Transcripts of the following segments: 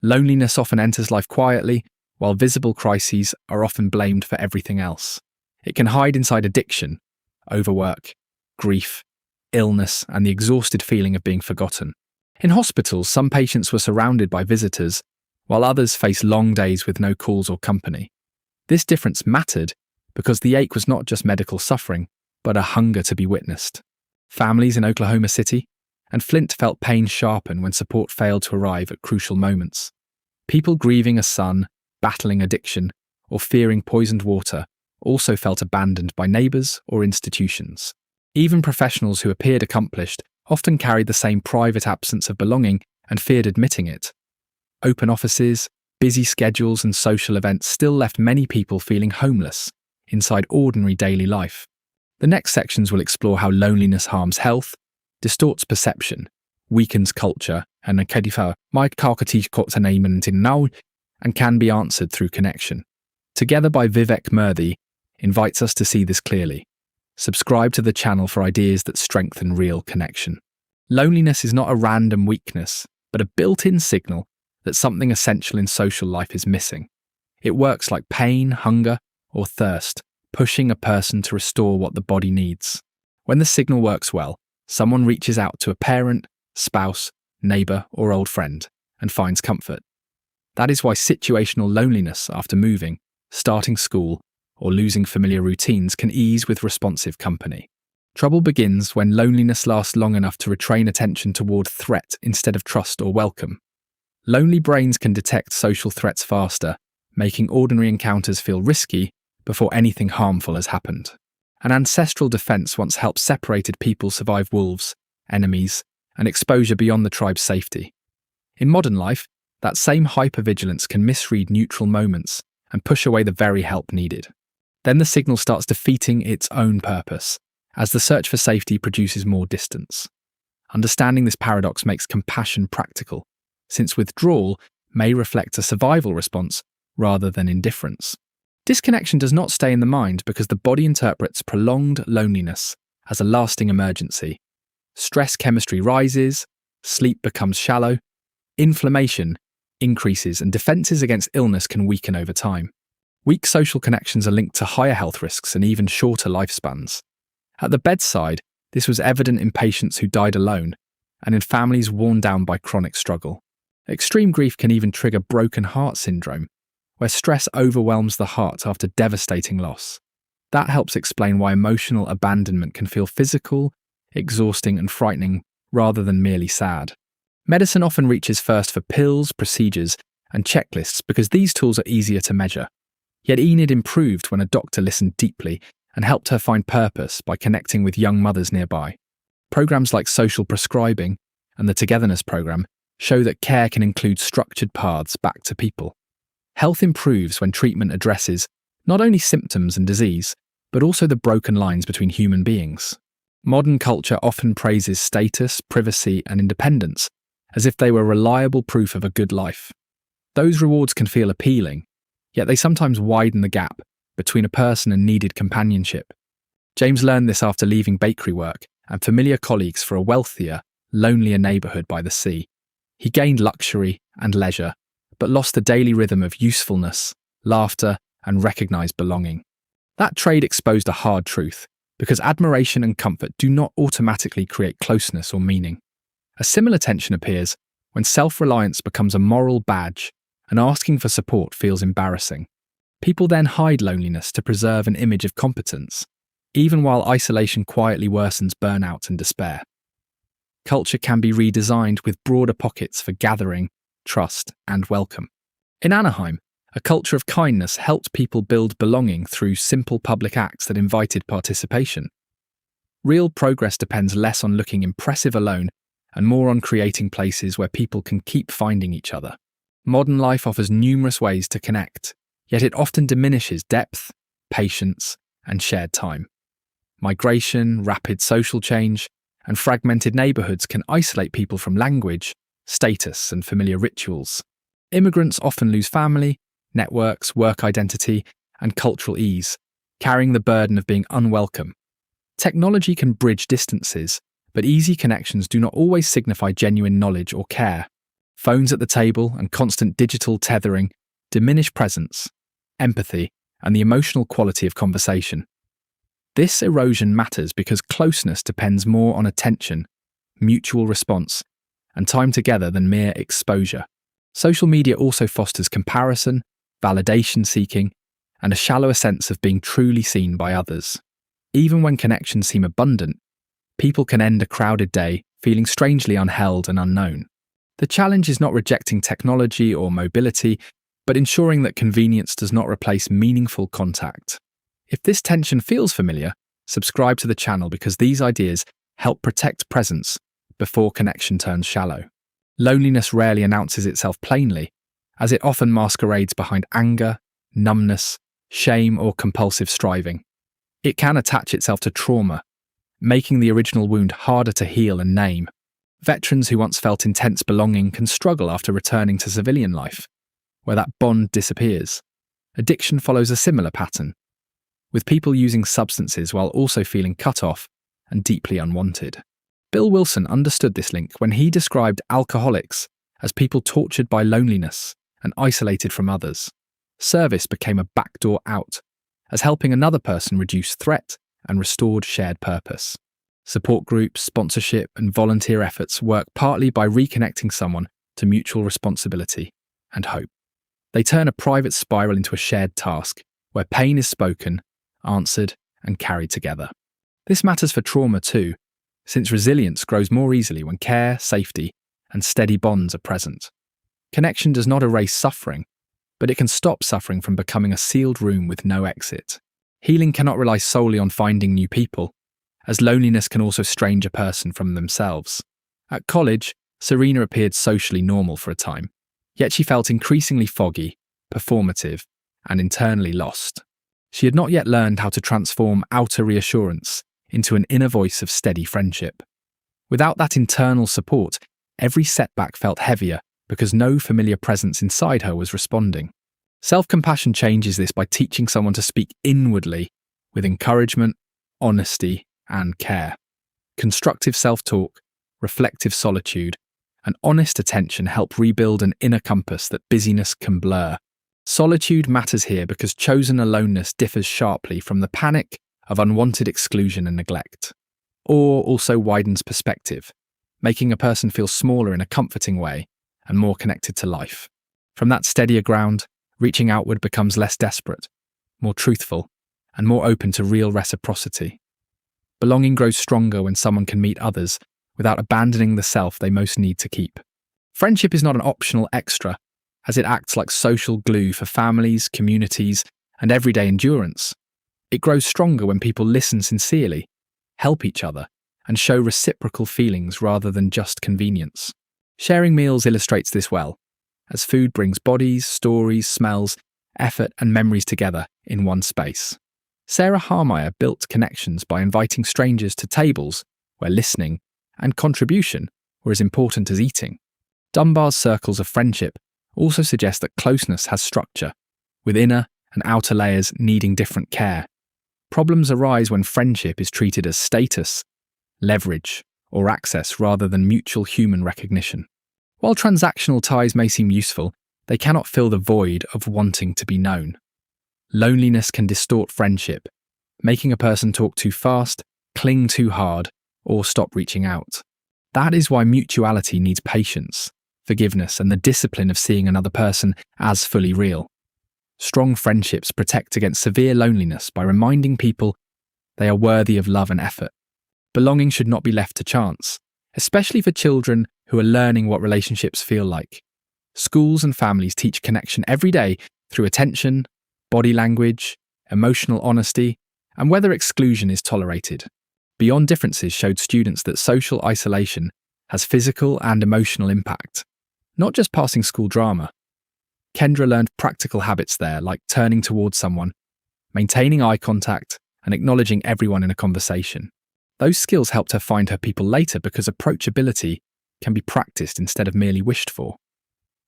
Loneliness often enters life quietly, while visible crises are often blamed for everything else. It can hide inside addiction, overwork, grief, illness, and the exhausted feeling of being forgotten. In hospitals, some patients were surrounded by visitors, while others faced long days with no calls or company. This difference mattered because the ache was not just medical suffering, but a hunger to be witnessed. Families in Oklahoma City and Flint felt pain sharpen when support failed to arrive at crucial moments. People grieving a son, battling addiction, or fearing poisoned water also felt abandoned by neighbours or institutions. Even professionals who appeared accomplished often carried the same private absence of belonging and feared admitting it. Open offices, busy schedules, and social events still left many people feeling homeless inside ordinary daily life. The next sections will explore how loneliness harms health, distorts perception, weakens culture, and can be answered through connection. Together by Vivek Murthy invites us to see this clearly. Subscribe to the channel for ideas that strengthen real connection. Loneliness is not a random weakness, but a built-in signal that something essential in social life is missing. It works like pain, hunger, or thirst, pushing a person to restore what the body needs. When the signal works well, someone reaches out to a parent, spouse, neighbour, or old friend and finds comfort. That is why situational loneliness after moving, starting school, or losing familiar routines can ease with responsive company. Trouble begins when loneliness lasts long enough to retrain attention toward threat instead of trust or welcome. Lonely brains can detect social threats faster, making ordinary encounters feel risky before anything harmful has happened. An ancestral defense once helped separated people survive wolves, enemies, and exposure beyond the tribe's safety. In modern life, that same hypervigilance can misread neutral moments and push away the very help needed. Then the signal starts defeating its own purpose, as the search for safety produces more distance. Understanding this paradox makes compassion practical, since withdrawal may reflect a survival response rather than indifference. Disconnection does not stay in the mind because the body interprets prolonged loneliness as a lasting emergency. Stress chemistry rises, sleep becomes shallow, inflammation increases, and defenses against illness can weaken over time. Weak social connections are linked to higher health risks and even shorter lifespans. At the bedside, this was evident in patients who died alone and in families worn down by chronic struggle. Extreme grief can even trigger broken heart syndrome, where stress overwhelms the heart after devastating loss. That helps explain why emotional abandonment can feel physical, exhausting, and frightening rather than merely sad. Medicine often reaches first for pills, procedures, and checklists because these tools are easier to measure. Yet Enid improved when a doctor listened deeply and helped her find purpose by connecting with young mothers nearby. Programs like social prescribing and the Togetherness program show that care can include structured paths back to people. Health improves when treatment addresses not only symptoms and disease, but also the broken lines between human beings. Modern culture often praises status, privacy, and independence as if they were reliable proof of a good life. Those rewards can feel appealing, yet they sometimes widen the gap between a person and needed companionship. James learned this after leaving bakery work and familiar colleagues for a wealthier, lonelier neighbourhood by the sea. He gained luxury and leisure, but lost the daily rhythm of usefulness, laughter, and recognised belonging. That trade exposed a hard truth, because admiration and comfort do not automatically create closeness or meaning. A similar tension appears when self-reliance becomes a moral badge and asking for support feels embarrassing. People then hide loneliness to preserve an image of competence, even while isolation quietly worsens burnout and despair. Culture can be redesigned with broader pockets for gathering, trust, and welcome. In Anaheim, a culture of kindness helped people build belonging through simple public acts that invited participation. Real progress depends less on looking impressive alone and more on creating places where people can keep finding each other. Modern life offers numerous ways to connect, yet it often diminishes depth, patience, and shared time. Migration, rapid social change, and fragmented neighbourhoods can isolate people from language, status, and familiar rituals. Immigrants often lose family, networks, work identity, and cultural ease, carrying the burden of being unwelcome. Technology can bridge distances, but easy connections do not always signify genuine knowledge or care. Phones at the table and constant digital tethering diminish presence, empathy, and the emotional quality of conversation. This erosion matters because closeness depends more on attention, mutual response, and time together than mere exposure. Social media also fosters comparison, validation seeking, and a shallower sense of being truly seen by others. Even when connections seem abundant, people can end a crowded day feeling strangely unheld and unknown. The challenge is not rejecting technology or mobility, but ensuring that convenience does not replace meaningful contact. If this tension feels familiar, subscribe to the channel because these ideas help protect presence before connection turns shallow. Loneliness rarely announces itself plainly, as it often masquerades behind anger, numbness, shame, or compulsive striving. It can attach itself to trauma, making the original wound harder to heal and name. Veterans who once felt intense belonging can struggle after returning to civilian life, where that bond disappears. Addiction follows a similar pattern, with people using substances while also feeling cut off and deeply unwanted. Bill Wilson understood this link when he described alcoholics as people tortured by loneliness and isolated from others. Service became a backdoor out, as helping another person reduced threat and restored shared purpose. Support groups, sponsorship, and volunteer efforts work partly by reconnecting someone to mutual responsibility and hope. They turn a private spiral into a shared task, where pain is spoken, answered, and carried together. This matters for trauma too, since resilience grows more easily when care, safety, and steady bonds are present. Connection does not erase suffering, but it can stop suffering from becoming a sealed room with no exit. Healing cannot rely solely on finding new people, as loneliness can also estrange a person from themselves. At college, Serena appeared socially normal for a time, yet she felt increasingly foggy, performative, and internally lost. She had not yet learned how to transform outer reassurance into an inner voice of steady friendship. Without that internal support, every setback felt heavier because no familiar presence inside her was responding. Self-compassion changes this by teaching someone to speak inwardly with encouragement, honesty, and care. Constructive self-talk, reflective solitude, and honest attention help rebuild an inner compass that busyness can blur. Solitude matters here because chosen aloneness differs sharply from the panic of unwanted exclusion and neglect, or also widens perspective, making a person feel smaller in a comforting way and more connected to life. From that steadier ground, reaching outward becomes less desperate, more truthful, and more open to real reciprocity. Belonging grows stronger when someone can meet others without abandoning the self they most need to keep. Friendship is not an optional extra, as it acts like social glue for families, communities, and everyday endurance. It grows stronger when people listen sincerely, help each other, and show reciprocal feelings rather than just convenience. Sharing meals illustrates this well, as food brings bodies, stories, smells, effort, and memories together in one space. Sarah Harmeyer built connections by inviting strangers to tables where listening and contribution were as important as eating. Dunbar's circles of friendship also suggest that closeness has structure, with inner and outer layers needing different care. Problems arise when friendship is treated as status, leverage, or access rather than mutual human recognition. While transactional ties may seem useful, they cannot fill the void of wanting to be known. Loneliness can distort friendship, making a person talk too fast, cling too hard, or stop reaching out. That is why mutuality needs patience, forgiveness, and the discipline of seeing another person as fully real. Strong friendships protect against severe loneliness by reminding people they are worthy of love and effort. Belonging should not be left to chance, especially for children who are learning what relationships feel like. Schools and families teach connection every day through attention, body language, emotional honesty, and whether exclusion is tolerated. Beyond Differences showed students that social isolation has physical and emotional impact, not just passing school drama. Kendra learned practical habits there, like turning towards someone, maintaining eye contact, and acknowledging everyone in a conversation. Those skills helped her find her people later because approachability can be practiced instead of merely wished for.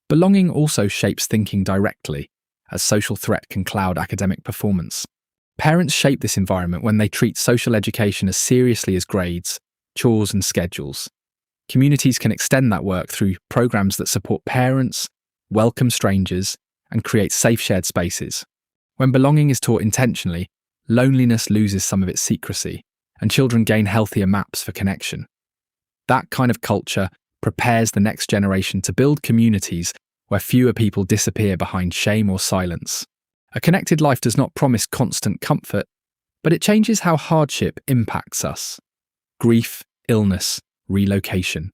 Belonging also shapes thinking directly, as social threat can cloud academic performance. Parents shape this environment when they treat social education as seriously as grades, chores, and schedules. Communities can extend that work through programs that support parents, welcome strangers, and create safe shared spaces. When belonging is taught intentionally, loneliness loses some of its secrecy, and children gain healthier maps for connection. That kind of culture prepares the next generation to build communities where fewer people disappear behind shame or silence. A connected life does not promise constant comfort, but it changes how hardship impacts us. Grief, illness, relocation,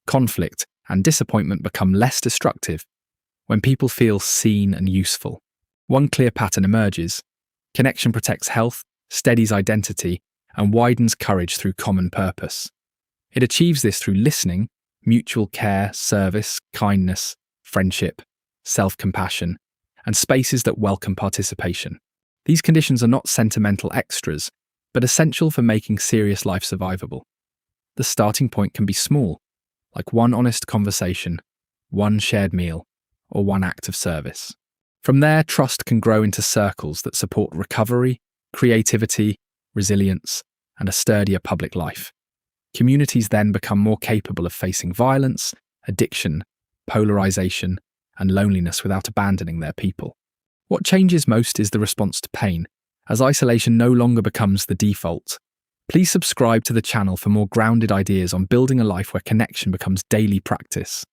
conflict, and disappointment become less destructive when people feel seen and useful. One clear pattern emerges. Connection protects health, steadies identity, and widens courage through common purpose. It achieves this through listening, mutual care, service, kindness, friendship, self-compassion, and spaces that welcome participation. These conditions are not sentimental extras, but essential for making serious life survivable. The starting point can be small, like one honest conversation, one shared meal, or one act of service. From there, trust can grow into circles that support recovery, creativity, resilience, and a sturdier public life. Communities then become more capable of facing violence, addiction, polarization, and loneliness without abandoning their people. What changes most is the response to pain, as isolation no longer becomes the default. Please subscribe to the channel for more grounded ideas on building a life where connection becomes daily practice.